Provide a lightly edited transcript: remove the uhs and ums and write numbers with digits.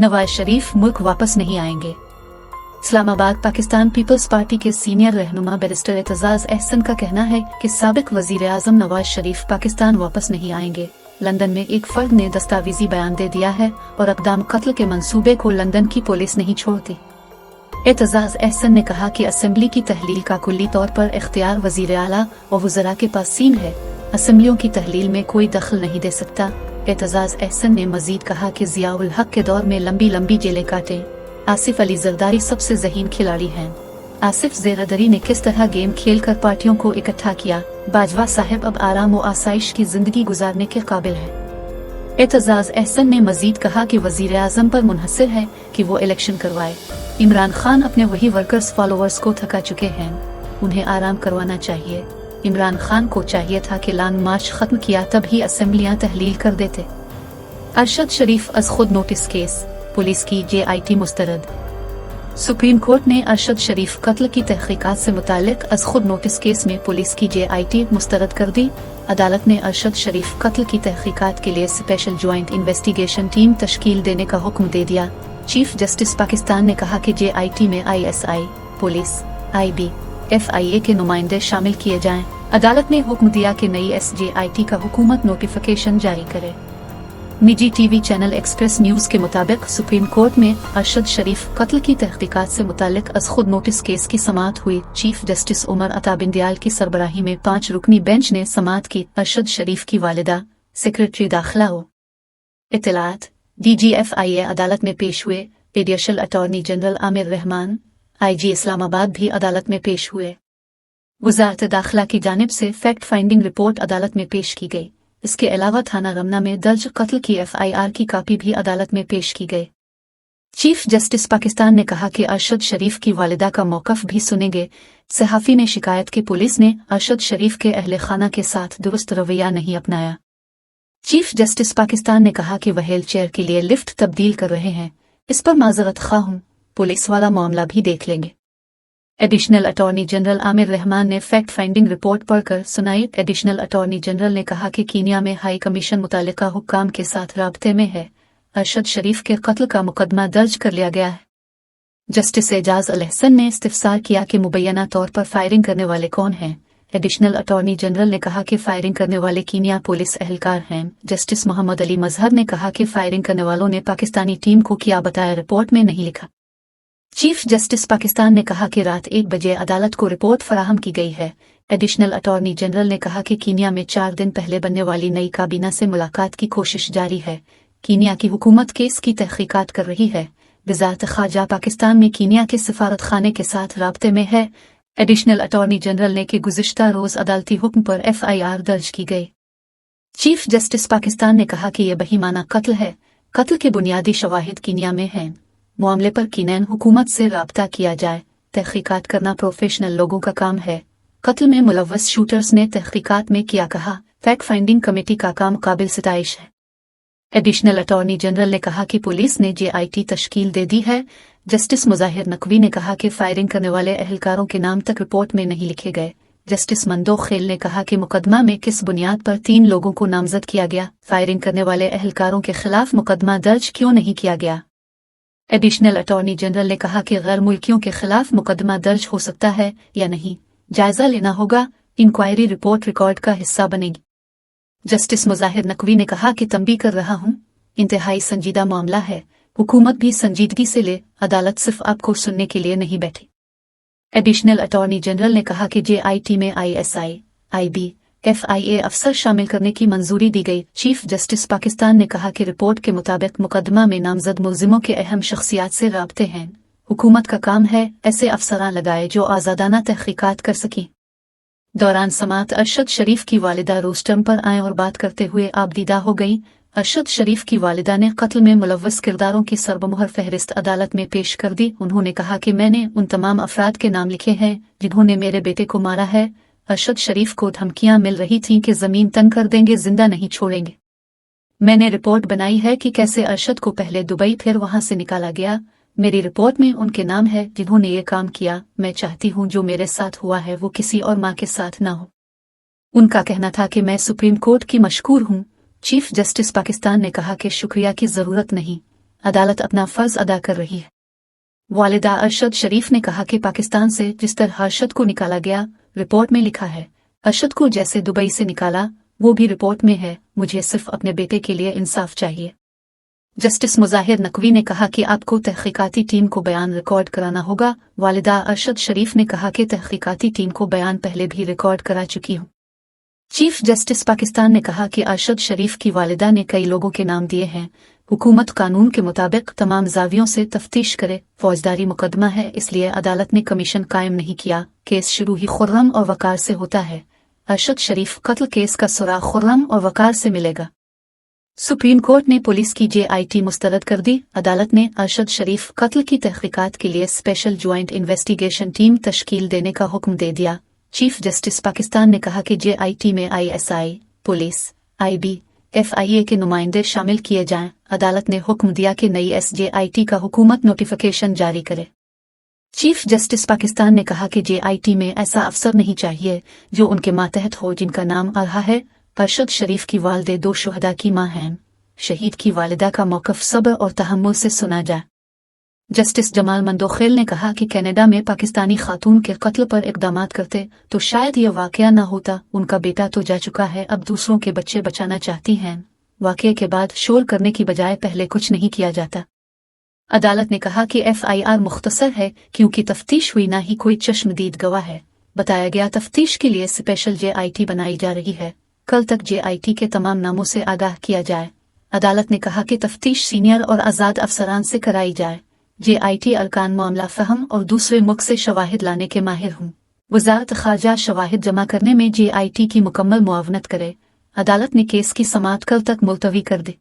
नवाज शरीफ मुल्क वापस नहीं आएंगे। इस्लामाबाद पाकिस्तान पीपल्स पार्टी के सीनियर रहनुमा बैरिस्टर एतजाज अहसन का कहना है कि साबिक वजीर आजम नवाज शरीफ पाकिस्तान वापस नहीं आएंगे। लंदन में एक फर्द ने दस्तावेजी बयान दे दिया है और अक़दाम कत्ल के मंसूबे को लंदन की पुलिस नहीं छोड़ती। एतजाज अहसन ने कहा कि असेंबली की तहलील का कुल्ली तौर पर इख्तियार वजीर आला और वज़रा के पास सीन है। असेंबलियों की तहलील में कोई दखल नहीं दे सकता। एतजाज अहसन ने मजीद कहा कि ज़ियाउल हक के दौर में लंबी लंबी जेलें काटे। आसिफ अली जरदारी सबसे ज़हीन खिलाड़ी हैं। आसिफ ज़रदारी ने किस तरह गेम खेलकर पार्टियों को इकट्ठा किया। बाजवा साहब अब आराम और आसाइश की जिंदगी गुजारने के काबिल है। एतजाज अहसन ने मजीद कहा कि वजीर आजम पर मुनहसर है कि वो इलेक्शन करवाए। इमरान खान अपने वही वर्कर्स फॉलोअर्स को थका चुके हैं, उन्हें आराम करवाना चाहिए। इमरान खान को चाहिए था कि लॉन्ग मार्च खत्म किया तब ही असेंबलियां तहलील कर देते। अरशद शरीफ अज खुद नोटिस केस, पुलिस की JIT मुस्तरद। सुप्रीम कोर्ट ने अरशद शरीफ कत्ल की तहकीकात से मुतालिक अज खुद नोटिस केस में पुलिस की JIT मुस्तरद कर दी। अदालत ने अरशद शरीफ कत्ल की तहकीकात के लिए स्पेशल ज्वाइंट इन्वेस्टिगेशन टीम तश्कील देने का हुक्म दे दिया। चीफ जस्टिस पाकिस्तान ने कहा कि JIT में ISI, पुलिस, IB, FIA के नुमाइंदे शामिल किए जाएं। अदालत ने हुक्म दिया कि नई SJIT का हुकूमत नोटिफिकेशन जारी करे। निजी TV चैनल एक्सप्रेस न्यूज के मुताबिक सुप्रीम कोर्ट में अरशद शरीफ कत्ल की तहकीकात से मुतालिक अज खुद नोटिस केस की समाअत हुई। चीफ जस्टिस उमर अता बिंदयाल की सरबराही में 5 रुकनी बेंच ने समाअत की। अरशद शरीफ की वालिदा, सेक्रेटरी दाखिला हो इत्तलात, DG FIA अदालत में पेश हुए। Additional attorney general Aamir Rahman, IG Islamabad भी अदालत में पेश हुए। वज़ारत दाखिला की जानिब से फैक्ट फाइंडिंग रिपोर्ट अदालत में पेश की गई। इसके अलावा थाना रमना में दर्ज कत्ल की FIR की कापी भी अदालत में पेश की गई। चीफ जस्टिस पाकिस्तान ने कहा कि अरशद शरीफ की वालिदा का मौक़िफ़ भी सुनेंगे। सहाफ़ी ने शिकायत की पुलिस ने अरशद शरीफ के अहले खाना के साथ दुरुस्त रवैया नहीं अपनाया। चीफ जस्टिस पाकिस्तान ने कहा कि वह व्हील चेयर के लिए लिफ्ट तब्दील कर रहे हैं, इस पर माज़रत ख़्वाह हूँ, पुलिस वाला मामला भी देख लेंगे। Additional attorney general Aamir Rahman ने फैक्ट फाइंडिंग रिपोर्ट पढ़कर सुनाई। एडिशनल अटॉर्नी जनरल ने कहा कि कीनिया में हाई कमीशन मुतालिका हुक्काम के साथ राब्ते में है। अरशद शरीफ के कत्ल का मुकदमा दर्ज कर लिया गया है। जस्टिस एजाज अल हसन ने इस्तिफसार किया कि मुबैना तौर पर फायरिंग करने वाले कौन हैं। एडिशनल अटॉर्नी जनरल ने कहा कि फायरिंग करने वाले कीनिया पुलिस एहलकार हैं। जस्टिस मोहम्मद अली मजहर ने कहा कि फायरिंग करने वालों ने पाकिस्तानी टीम को क्या बताया, रिपोर्ट में नहीं लिखा। चीफ जस्टिस पाकिस्तान ने कहा कि रात 1 बजे अदालत को रिपोर्ट फराहम की गई है। एडिशनल अटॉर्नी जनरल ने कहा कि कीनिया में 4 दिन पहले बनने वाली नई काबीना से मुलाकात की कोशिश जारी है। कीनिया की हुकूमत केस की तहकीकात कर रही है। वज़ारत ख़ारजा पाकिस्तान में कीनिया के सफारत खाने के साथ राब्ते में है। एडिशनल अटॉर्नी जनरल ने कि गुज़िश्ता रोज़ अदालती हुक्म पर FIR दर्ज की गई। चीफ जस्टिस पाकिस्तान ने कहा कि यह बहीमाना कत्ल है। कत्ल के बुनियादी शवाहिद कीनिया में हैं। मामले पर कीनैन हुकूमत से राब्ता किया जाए। तहकीकात करना प्रोफेशनल लोगों का काम है। कत्ल में मुलव्वस शूटर्स ने तहकीकात में किया कहा। फैक्ट फाइंडिंग कमेटी का काम काबिल सिताइश है। एडिशनल अटॉर्नी जनरल ने कहा कि पुलिस ने JIT तश्कील दे दी है। जस्टिस मुज़ाहिर नकवी ने कहा कि फायरिंग करने वाले अहलकारों के नाम तक रिपोर्ट में नहीं लिखे गए। जस्टिस मंदोख खेल ने कहा कि मुकदमा में किस बुनियाद पर 3 लोगों को नामजद किया गया, फायरिंग करने वाले अहलकारों के खिलाफ मुकदमा दर्ज क्यों नहीं किया गया। एडिशनल अटॉर्नी जनरल ने कहा कि गैर मुल्कियों के खिलाफ मुकदमा दर्ज हो सकता है या नहीं, जायजा लेना होगा। इंक्वायरी रिपोर्ट रिकॉर्ड का हिस्सा बनेगी। जस्टिस मुज़ाहिर नकवी ने कहा कि तंबीह कर रहा हूँ, इंतहाई संजीदा मामला है, हुकूमत भी संजीदगी से ले, अदालत सिर्फ आपको सुनने के लिए नहीं बैठी। एडिशनल अटॉर्नी जनरल ने कहा कि JIT में ISI, IB, FIA अफसर शामिल करने की मंजूरी दी गई। चीफ जस्टिस पाकिस्तान ने कहा कि रिपोर्ट के मुताबिक मुकदमा में नामजद मुलजिमों के अहम शख्सियात से राब्ते हैं। हुकूमत का काम है ऐसे अफसरान लगाए जो आज़ादाना तहकीकात कर सकें। दौरान समाअत अरशद शरीफ की वालिदा रोस्टम पर आए और बात करते हुए आबदीदा हो गई। अरशद शरीफ की वालिदा ने कत्ल में मुलव्वस किरदारों की सरबमुहर फहरिस्त अदालत में पेश कर दी। उन्होंने कहा कि मैंने उन तमाम अफराद के नाम लिखे हैं जिन्होंने मेरे बेटे को मारा है। अरशद शरीफ को धमकियां मिल रही थीं कि जमीन तंग कर देंगे, जिंदा नहीं छोड़ेंगे। मैंने रिपोर्ट बनाई है कि कैसे अरशद को पहले दुबई फिर वहां से निकाला गया। मेरी रिपोर्ट में उनके नाम है जिन्होंने ये काम किया। मैं चाहती हूँ जो मेरे साथ हुआ है वो किसी और माँ के साथ ना हो। उनका कहना था कि मैं सुप्रीम कोर्ट की मशकूर हूँ। चीफ जस्टिस पाकिस्तान ने कहा कि शुक्रिया की जरूरत नहीं, अदालत अपना फर्ज अदा कर रही है। वालिदा अरशद शरीफ ने कहा कि पाकिस्तान से जिस तरह अरशद को निकाला गया, रिपोर्ट में लिखा है, अरशद को जैसे दुबई से निकाला वो भी रिपोर्ट में है, मुझे सिर्फ अपने बेटे के लिए इंसाफ चाहिए। जस्टिस मुजाहिर नकवी ने कहा कि आपको तहकीकाती टीम को बयान रिकॉर्ड कराना होगा। वालिदा अरशद शरीफ ने कहा कि तहकीकाती टीम को बयान पहले भी रिकॉर्ड करा चुकी हूँ। चीफ जस्टिस पाकिस्तान ने कहा कि अरशद शरीफ की वालिदा ने कई लोगों के नाम दिए हैं। हुकूमत कानून के मुताबिक तमाम जावियों से तफ्तीश करे, फौजदारी मुकदमा है, इसलिए अदालत ने कमीशन कायम नहीं किया। केस शुरू ही खुर्रम और वकार से होता है। अरशद शरीफ कत्ल केस का सुराग खुर्रम और वकार से मिलेगा। सुप्रीम कोर्ट ने पुलिस की JIT मुस्तरद कर दी। अदालत ने अरशद शरीफ कत्ल की तहकीकात के लिए स्पेशल ज्वाइंट इन्वेस्टिगेशन टीम तश्कील देने का हुक्म दे दिया। चीफ जस्टिस पाकिस्तान ने कहा कि JIT में ISI, पुलिस, IB, FIA के नुमाइंदे शामिल किए जाएं। अदालत ने हुक्म दिया कि नई SJIT का हुकूमत नोटिफिकेशन जारी करे। चीफ जस्टिस पाकिस्तान ने कहा कि JIT में ऐसा अफसर नहीं चाहिए जो उनके मातहत हो जिनका नाम आ रहा है। अरशद शरीफ की वालिदा 2 शुहदा की मां हैं। शहीद की वालिदा का मौक़िफ़ सब्र और तहम्मुल से सुना जाए। जस्टिस जमाल मंदोखेल ने कहा कि कनाडा में पाकिस्तानी खातून के कत्ल पर इक़दामात करते तो शायद यह वाक़या न होता। उनका बेटा तो जा चुका है, अब दूसरों के बच्चे बचाना चाहती हैं। वाक़ये के बाद शोर करने की बजाय पहले कुछ नहीं किया जाता। अदालत ने कहा कि FIR मुख्तसर है क्योंकि तफ्तीश हुई, ना ही कोई चश्मदीद गवाह है। बताया गया तफ्तीश के लिए स्पेशल JIT बनाई जा रही है। कल तक JIT के तमाम नामों से आगाह किया जाए। अदालत ने कहा कि तफ्तीश सीनियर और आज़ाद अफसरान से कराई जाए। JIT अरकान मामला फहम और दूसरे मुल्क से शवाहिद लाने के माहिर हूँ। वज़ारत ख़ारजा शवाहिद जमा करने में JIT की मुकम्मल मुआवनत करे। अदालत ने केस की समाअत कल तक मुलतवी कर दी।